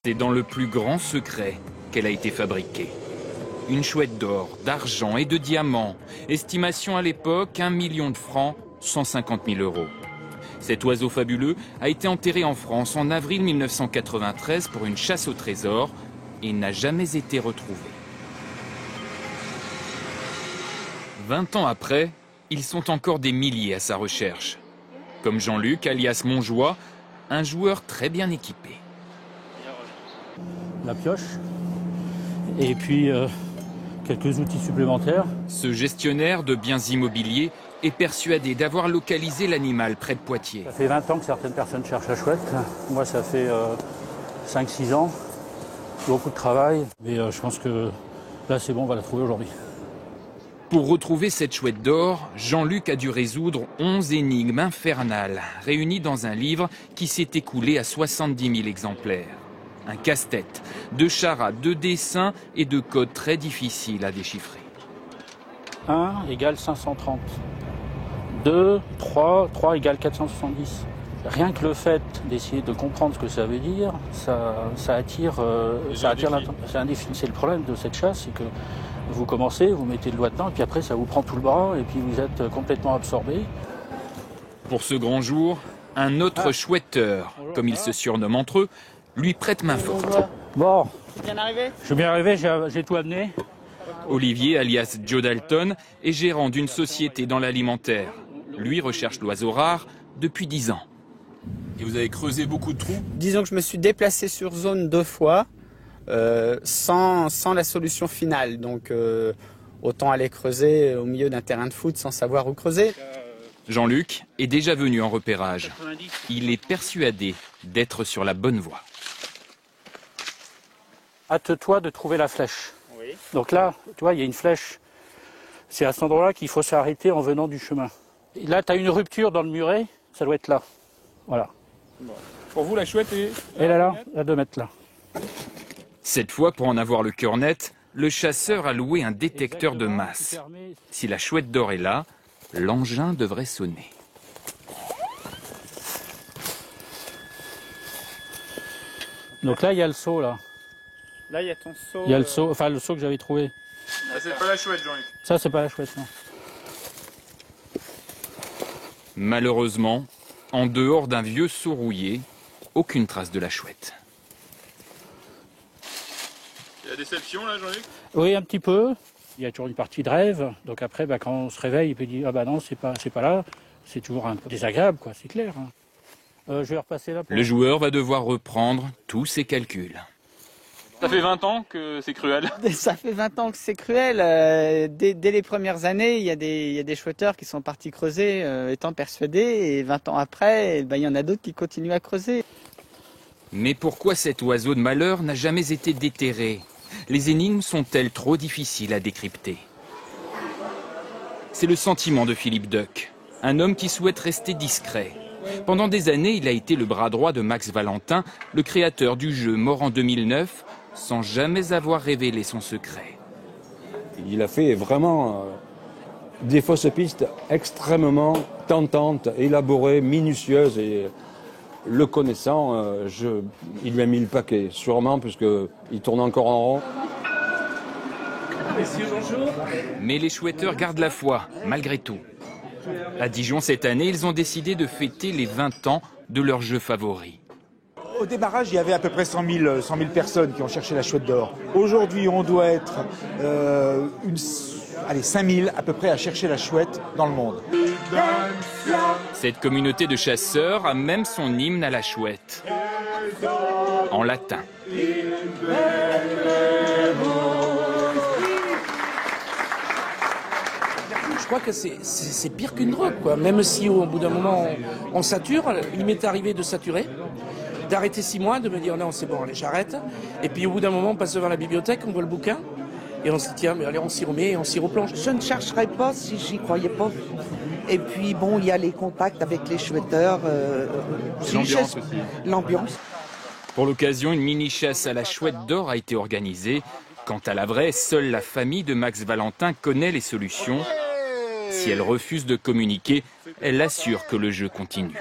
C'est dans le plus grand secret qu'elle a été fabriquée. Une chouette d'or, d'argent et de diamants. Estimation à l'époque, 1 million de francs, 150 000 euros. Cet oiseau fabuleux a été enterré en France en avril 1993 pour une chasse au trésor et n'a jamais été retrouvé. 20 ans après, ils sont encore des milliers à sa recherche. Comme Jean-Luc, alias Montjoie, un joueur très bien équipé. La pioche et puis quelques outils supplémentaires. Ce gestionnaire de biens immobiliers est persuadé d'avoir localisé l'animal près de Poitiers. Ça fait 20 ans que certaines personnes cherchent la chouette. Moi, ça fait 5-6 ans. Beaucoup de travail, mais je pense que là, c'est bon, on va la trouver aujourd'hui. Pour retrouver cette chouette d'or, Jean-Luc a dû résoudre 11 énigmes infernales, réunies dans un livre qui s'est écoulé à 70 000 exemplaires. Un casse-tête, de charades, de dessins et de codes très difficiles à déchiffrer. 1 égale 530. 2, 3 égale 470. Rien que le fait d'essayer de comprendre ce que ça veut dire, ça attire l'attention. C'est un défi. C'est le problème de cette chasse, c'est que vous commencez, vous mettez le doigt dedans, et puis après ça vous prend tout le bras, et puis vous êtes complètement absorbé. Pour ce grand jour, un autre chouetteur, comme ils se surnomment entre eux, lui prête main forte. Bon, C'est bien arrivé? je suis bien arrivé, j'ai tout amené. Olivier, alias Joe Dalton, est gérant d'une société dans l'alimentaire. Lui recherche l'oiseau rare depuis 10 ans. Et vous avez creusé beaucoup de trous? Disons que je me suis déplacé sur zone 2 fois, sans la solution finale. Donc autant aller creuser au milieu d'un terrain de foot sans savoir où creuser. Jean-Luc est déjà venu en repérage. Il est persuadé d'être sur la bonne voie. Hâte-toi de trouver la flèche. Oui. Donc là, tu vois, il y a une flèche. C'est à cet endroit-là qu'il faut s'arrêter en venant du chemin. Et là, tu as une rupture dans le muret, ça doit être là. Voilà. Bon. Pour vous, la chouette est... Et là, à 2 mètres là. Cette fois, pour en avoir le cœur net, le chasseur a loué un détecteur de masse. Si la chouette d'or est là, l'engin devrait sonner. Donc là, il y a le seau là. Là, il y a ton seau. Il y a le seau, enfin le seau que j'avais trouvé. Ah, c'est pas la chouette, Jean-Luc. Ça, c'est pas la chouette, non. Malheureusement, en dehors d'un vieux seau rouillé, aucune trace de la chouette. Il y a la déception, là, Jean-Luc? Oui, un petit peu. Il y a toujours une partie de rêve. Donc après, quand on se réveille, il peut dire ah bah non, c'est pas là. C'est toujours un peu désagréable, quoi. C'est clair. Hein. Je vais repasser là. Le joueur va devoir reprendre tous ses calculs. Ça fait 20 ans que c'est cruel. Ça fait 20 ans que c'est cruel. Dès les premières années, il y a des chouetteurs qui sont partis creuser, étant persuadés. Et 20 ans après, il y en a d'autres qui continuent à creuser. Mais pourquoi cet oiseau de malheur n'a jamais été déterré? Les énigmes sont-elles trop difficiles à décrypter? C'est le sentiment de Philippe Duck, un homme qui souhaite rester discret. Pendant des années, il a été le bras droit de Max Valentin, le créateur du jeu mort en 2009, sans jamais avoir révélé son secret. Il a fait vraiment des fausses pistes extrêmement tentantes, élaborées, minutieuses. Et le connaissant, il lui a mis le paquet, sûrement, puisqu'il tourne encore en rond. Mais les chouetteurs gardent la foi, malgré tout. À Dijon, cette année, ils ont décidé de fêter les 20 ans de leur jeu favori. Au démarrage, il y avait à peu près 100 000 personnes qui ont cherché la chouette d'or. Aujourd'hui, on doit être 5 000 à peu près à chercher la chouette dans le monde. Cette communauté de chasseurs a même son hymne à la chouette, en latin. Je crois que c'est pire qu'une drogue, quoi. Même si au bout d'un moment on sature, il m'est arrivé de saturer, d'arrêter 6 mois, de me dire non c'est bon, allez j'arrête. Et puis au bout d'un moment on passe devant la bibliothèque, on voit le bouquin et on se dit tiens mais allez on s'y remet, on s'y replonge. Je ne chercherais pas si j'y croyais pas. Et puis bon, il y a les contacts avec les chouetteurs. L'ambiance aussi. L'ambiance. Pour l'occasion, une mini-chasse à la chouette d'or a été organisée. Quant à la vraie, seule la famille de Max Valentin connaît les solutions. Si elle refuse de communiquer, elle assure que le jeu continue.